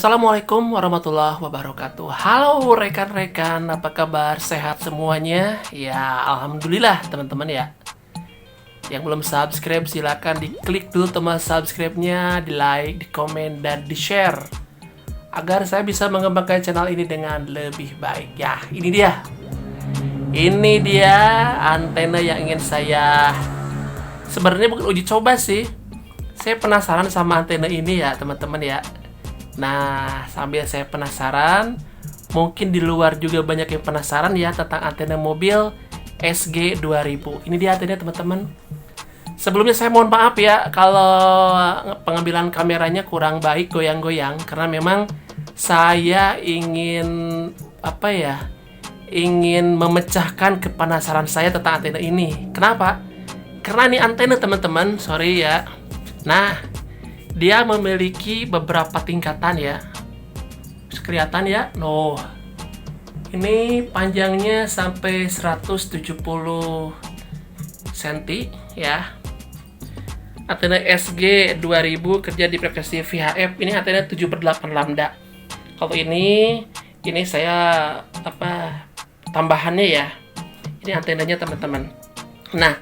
Assalamualaikum warahmatullahi wabarakatuh. Halo rekan-rekan, apa kabar? Sehat semuanya? Ya, alhamdulillah teman-teman ya. Yang belum subscribe silakan diklik dulu tombol subscribe-nya, di like, di komen, dan di share agar saya bisa mengembangkan channel ini dengan lebih baik. Ya, ini dia. Ini dia antena yang ingin saya sebenarnya bukan uji coba sih. Saya penasaran sama antena ini ya, teman-teman ya. Nah, sambil saya penasaran, mungkin di luar juga banyak yang penasaran ya tentang antena mobil SG2000. Ini dia antena teman-teman. Sebelumnya saya mohon maaf ya kalau pengambilan kameranya kurang baik, goyang-goyang, karena memang saya ingin ingin memecahkan kepenasaran saya tentang antena ini. Kenapa? Karena ini antena teman-teman, sorry ya. Nah, dia memiliki beberapa tingkatan ya. Kelihatan ya? Loh. Ini panjangnya sampai 170 cm ya. Antena SG2000 kerja di frekuensi VHF. Ini antena 7/8 lambda. Kalau ini saya tambahannya ya. Ini antenanya teman-teman. Nah,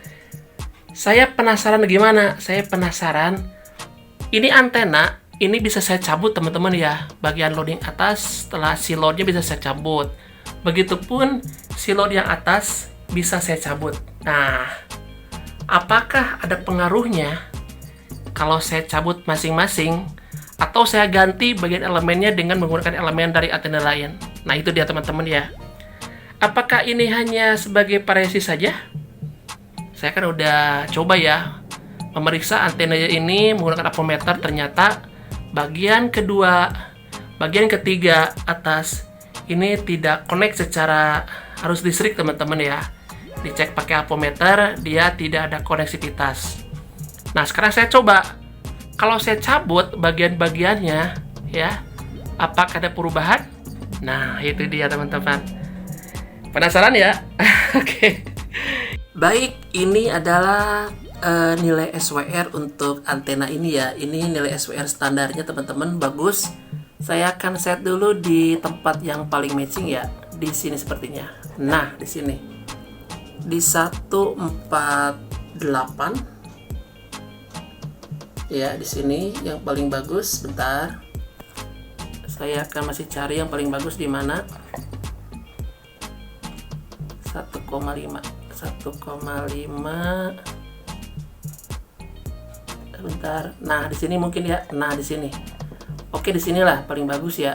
saya penasaran gimana? Saya penasaran ini antena, ini bisa saya cabut teman-teman ya. Bagian loading atas, setelah si loadnya bisa saya cabut. Begitupun si load yang atas bisa saya cabut. Nah, apakah ada pengaruhnya kalau saya cabut masing-masing atau saya ganti bagian elemennya dengan menggunakan elemen dari antena lain? Nah, itu dia teman-teman ya. Apakah ini hanya sebagai variasi saja? Saya kan udah coba ya memeriksa antena ini menggunakan apometer, ternyata bagian ketiga atas ini tidak connect secara arus listrik teman-teman ya. Dicek pakai apometer, dia tidak ada koneksivitas. Nah, sekarang saya coba. Kalau saya cabut bagian-bagiannya ya, apakah ada perubahan? Nah, itu dia teman-teman. Penasaran ya? Oke. Baik, ini adalah nilai SWR untuk antena ini ya. Ini nilai SWR standarnya teman-teman, bagus. Saya akan set dulu di tempat yang paling matching ya. Di sini sepertinya. Nah, di sini. Di 148. Ya, di sini yang paling bagus. Bentar. Saya akan masih cari yang paling bagus di mana. 1,5. Bentar. Nah, di sini mungkin ya. Nah, di sini. Oke, di sinilah paling bagus ya.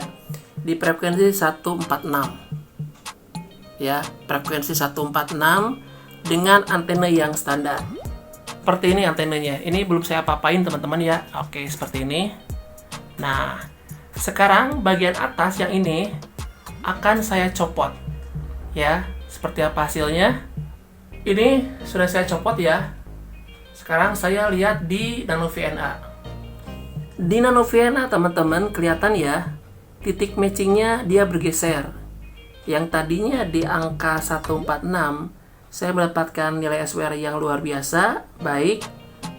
Di frekuensi 146. Ya, frekuensi 146 dengan antena yang standar. Seperti ini antenanya. Ini belum saya apa-apain teman-teman ya. Oke, seperti ini. Nah, sekarang bagian atas yang ini akan saya copot. Ya, seperti apa hasilnya? Ini sudah saya copot ya. Sekarang saya lihat di Nano VNA. Di Nano VNA teman-teman kelihatan ya, titik matchingnya dia bergeser. Yang tadinya di angka 146, saya mendapatkan nilai SWR yang luar biasa, baik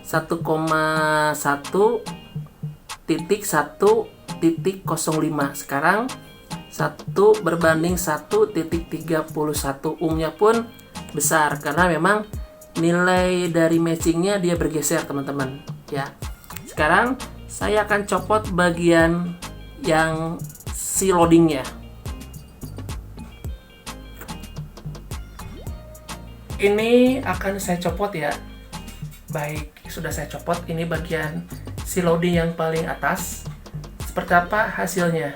1,1.1.05. Sekarang 1 berbanding 1.31. Ohmnya pun besar karena memang nilai dari matchingnya dia bergeser teman-teman ya. Sekarang saya akan copot bagian yang si loadingnya. Ini akan saya copot ya. Baik, sudah saya copot. Ini bagian si loading yang paling atas. Seperti apa hasilnya?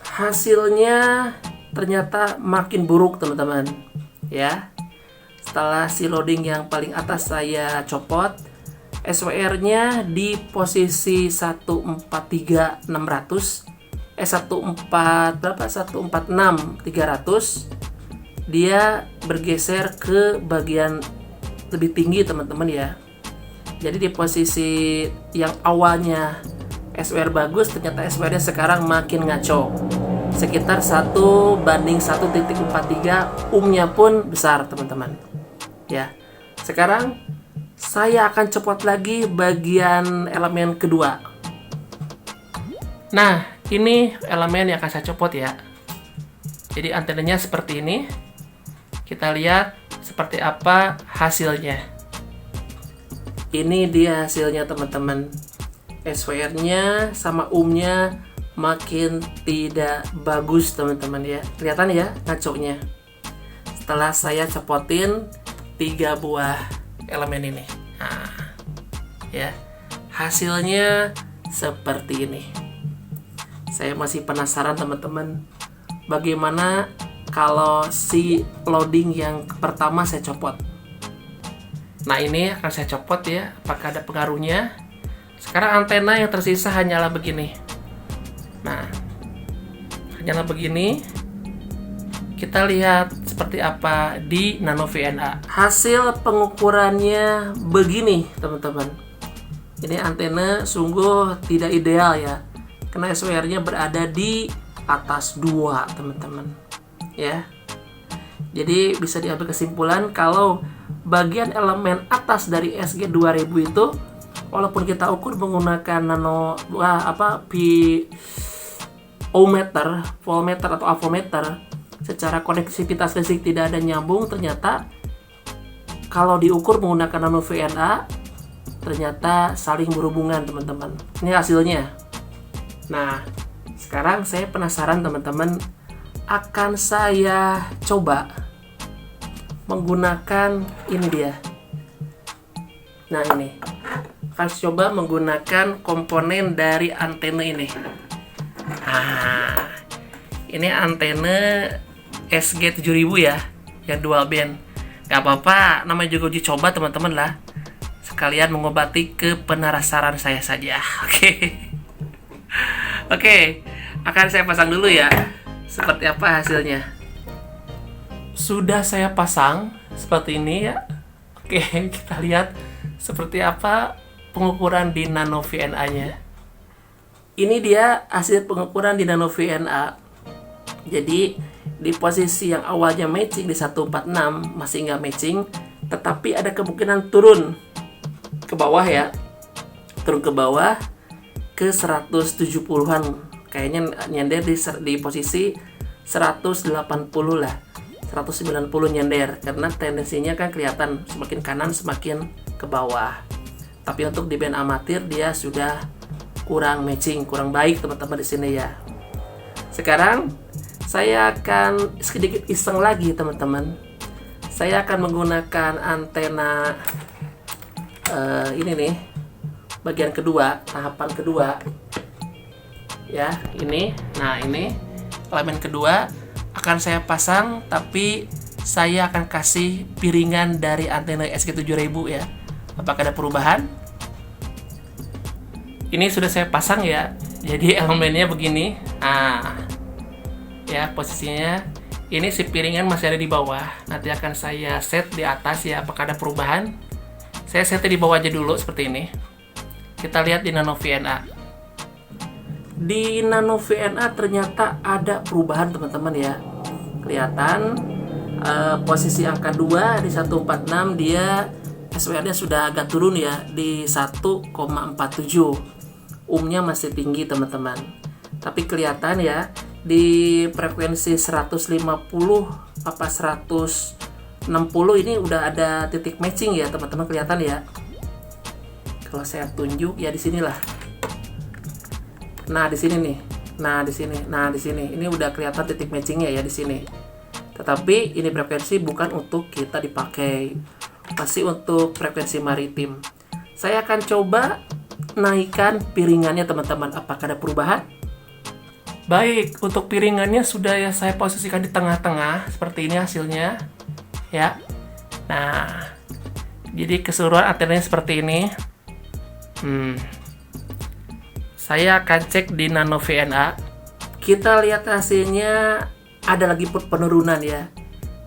Hasilnya ternyata makin buruk teman-teman ya. Setelah si loading yang paling atas saya copot, SWR-nya di posisi 146.300, 146.300, dia bergeser ke bagian lebih tinggi teman-teman ya. Jadi di posisi yang awalnya SWR bagus, ternyata SWR-nya sekarang makin ngaco. Sekitar 1:1.43, ohmnya pun besar teman-teman. Ya. Sekarang saya akan copot lagi bagian elemen kedua. Nah, Ini elemen yang akan saya copot ya. Jadi antenanya seperti ini. Kita lihat seperti apa hasilnya. Ini dia hasilnya teman-teman. SWR-nya sama nya makin tidak bagus teman-teman ya. Kelihatan ya ngaconya. Setelah saya copotin 3 buah elemen ini. Nah, ya. Hasilnya seperti ini. Saya masih penasaran teman-teman, bagaimana kalau si loading yang pertama saya copot. Nah, ini akan saya copot ya, apakah ada pengaruhnya. Sekarang antena yang tersisa hanyalah begini. Nah, hanyalah begini. Kita lihat seperti apa di Nano VNA. Hasil pengukurannya begini teman-teman. Ini antena sungguh tidak ideal ya, karena SWR-nya berada di atas 2 teman-teman ya. Jadi bisa diambil kesimpulan kalau bagian elemen atas dari SG2000 itu, walaupun kita ukur menggunakan ohmmeter, voltmeter atau avometer, secara konektivitas listrik tidak ada nyambung. Ternyata kalau diukur menggunakan Nano VNA, ternyata saling berhubungan teman-teman. Ini hasilnya. Nah, sekarang saya penasaran teman-teman, akan saya coba menggunakan ini dia. Nah, ini akan coba menggunakan komponen dari antena ini. Nah, ini antena SG7000 ya, yang dual band. Gak apa-apa, namanya juga uji coba teman-teman lah. Sekalian mengobati kepenasaran saya saja. Oke, akan saya pasang dulu ya. Seperti apa hasilnya? Sudah saya pasang seperti ini ya. Oke, kita lihat seperti apa pengukuran di Nano VNA-nya. Ini dia hasil pengukuran di Nano VNA. Jadi di posisi yang awalnya matching di 146 masih nggak matching, tetapi ada kemungkinan turun ke bawah ya, turun ke bawah ke 170-an, kayaknya nyender di posisi 180 lah, 190 nyender, karena tendensinya kan kelihatan semakin kanan semakin ke bawah. Tapi untuk di band amatir dia sudah kurang matching, kurang baik teman-teman di sini ya. Sekarang saya akan sedikit iseng lagi teman-teman. Saya akan menggunakan antena ini nih, bagian kedua, tahapan kedua ya, ini. Nah, ini elemen kedua akan saya pasang, tapi saya akan kasih piringan dari antena SG7000 ya. Apakah ada perubahan? Ini sudah saya pasang ya, jadi elemennya begini. Nah ya, posisinya ini si piringan masih ada di bawah, nanti akan saya set di atas ya. Apakah ada perubahan? Saya setnya di bawah aja dulu seperti ini. Kita lihat di Nano VNA. Di Nano VNA ternyata ada perubahan teman-teman ya. Kelihatan posisi angka 2 di 146 dia SWR-nya sudah agak turun ya di 1,47. Nya masih tinggi teman-teman. Tapi kelihatan ya di frekuensi 150 apa 160 ini udah ada titik matching ya teman-teman, kelihatan ya. Kalau saya tunjuk ya di sinilah. Nah, di sini nih. Nah, di sini. Nah, di sini. Ini udah kelihatan titik matchingnya ya di sini. Tetapi ini frekuensi bukan untuk kita dipakai. Masih untuk frekuensi maritim. Saya akan coba naikkan piringannya teman-teman. Apakah ada perubahan? Baik, untuk piringannya sudah ya saya posisikan di tengah-tengah. Seperti ini hasilnya. Ya. Nah, jadi keseluruhan antenanya seperti ini. Saya akan cek di Nano VNA. Kita lihat hasilnya, ada lagi penurunan ya.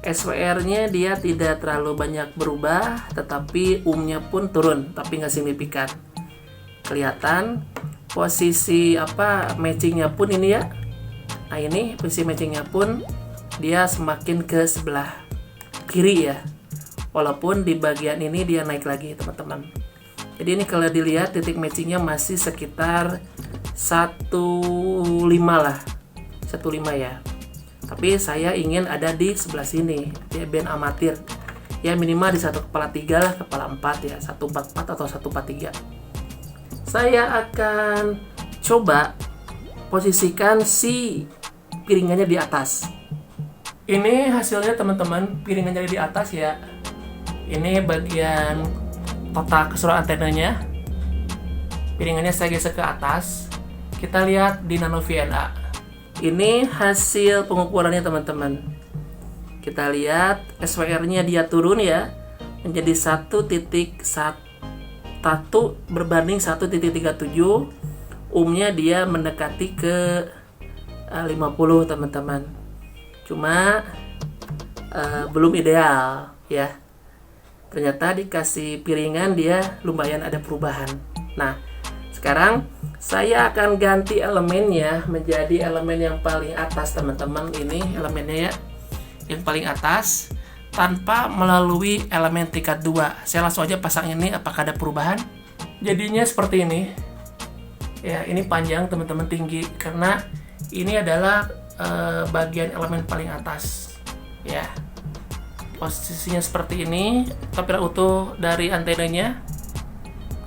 SWR-nya dia tidak terlalu banyak berubah, tetapi nya pun turun, tapi nggak signifikan. Kelihatan posisi matchingnya pun ini ya. Nah, ini posisi matchingnya pun dia semakin ke sebelah kiri ya. Walaupun di bagian ini dia naik lagi teman-teman. Jadi ini kalau dilihat titik matchingnya masih sekitar 1,5 lah, 1,5 ya. Tapi saya ingin ada di sebelah sini, dia band amatir. Ya minimal di 1/3 lah, kepala 4 ya, 1/44 atau 1/43. Saya akan coba posisikan si piringannya di atas. Ini hasilnya teman-teman, piringannya di atas ya. Ini bagian total keseluruhan antenanya. Piringannya saya geser ke atas. Kita lihat di Nano VNA. Ini hasil pengukurannya teman-teman. Kita lihat SWR-nya dia turun ya, menjadi 1,1 berbanding 1,37. Ohmnya dia mendekati ke 50 teman-teman. Cuma belum ideal ya. Ternyata dikasih piringan dia lumayan ada perubahan. Nah, sekarang saya akan ganti elemennya menjadi elemen yang paling atas teman-teman. Ini elemennya ya, yang paling atas tanpa melalui elemen tingkat 2. Saya langsung aja pasang ini, apakah ada perubahan. Jadinya seperti ini ya. Ini panjang teman-teman, tinggi, karena ini adalah bagian elemen paling atas ya. Posisinya seperti ini, tampilan utuh dari antenanya.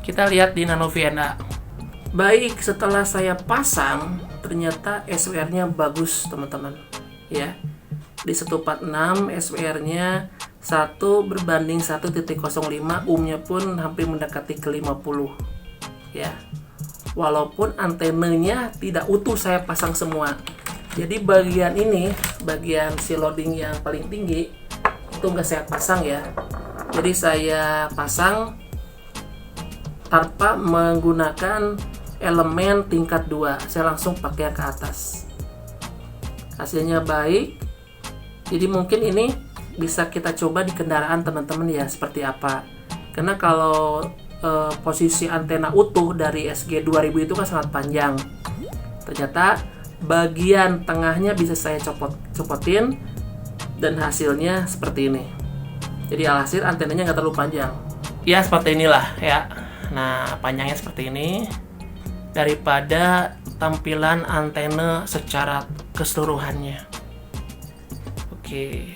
Kita lihat di Nano VNA. Baik, setelah saya pasang, ternyata SWR-nya bagus teman-teman ya. Di 146 SWR-nya 1 berbanding 1,05, ohmnya pun hampir mendekati ke 50 ya. Walaupun antenanya tidak utuh saya pasang semua. Jadi bagian ini, bagian si loading yang paling tinggi itu nggak saya pasang ya. Jadi saya pasang tanpa menggunakan elemen tingkat 2. Saya langsung pakai ke atas. Hasilnya baik. Jadi mungkin ini bisa kita coba di kendaraan teman-teman ya, seperti apa. Karena kalau posisi antena utuh dari SG2000 itu kan sangat panjang. Ternyata bagian tengahnya bisa saya copotin dan hasilnya seperti ini. Jadi alhasil antenanya nggak terlalu panjang. Ya seperti inilah ya. Nah, panjangnya seperti ini daripada tampilan antena secara keseluruhannya. Oke.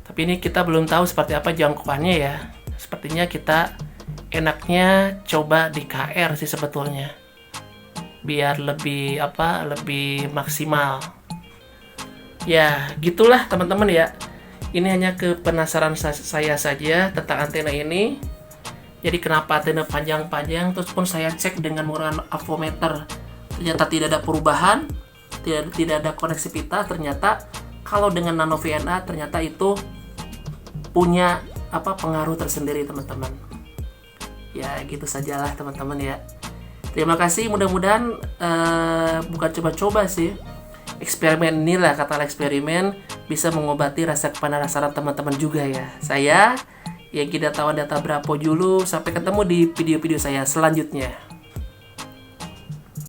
Tapi ini kita belum tahu seperti apa jangkauannya ya. Sepertinya kita enaknya coba di KR sih sebetulnya. Biar lebih lebih maksimal. Ya, gitulah teman-teman ya. Ini hanya kepenasaran saya saja tentang antena ini. Jadi kenapa antena panjang-panjang, terus pun saya cek dengan menggunakan avometer. Ternyata tidak ada perubahan, tidak ada koneksivitas. Ternyata kalau dengan Nano VNA ternyata itu punya pengaruh tersendiri teman-teman. Ya gitu sajalah teman-teman ya. Terima kasih, mudah-mudahan bukan coba-coba sih, eksperimen inilah, kata eksperimen bisa mengobati rasa kepanasan teman-teman juga ya. Saya yang tidak tahu data berapa dulu, sampai ketemu di video-video saya selanjutnya.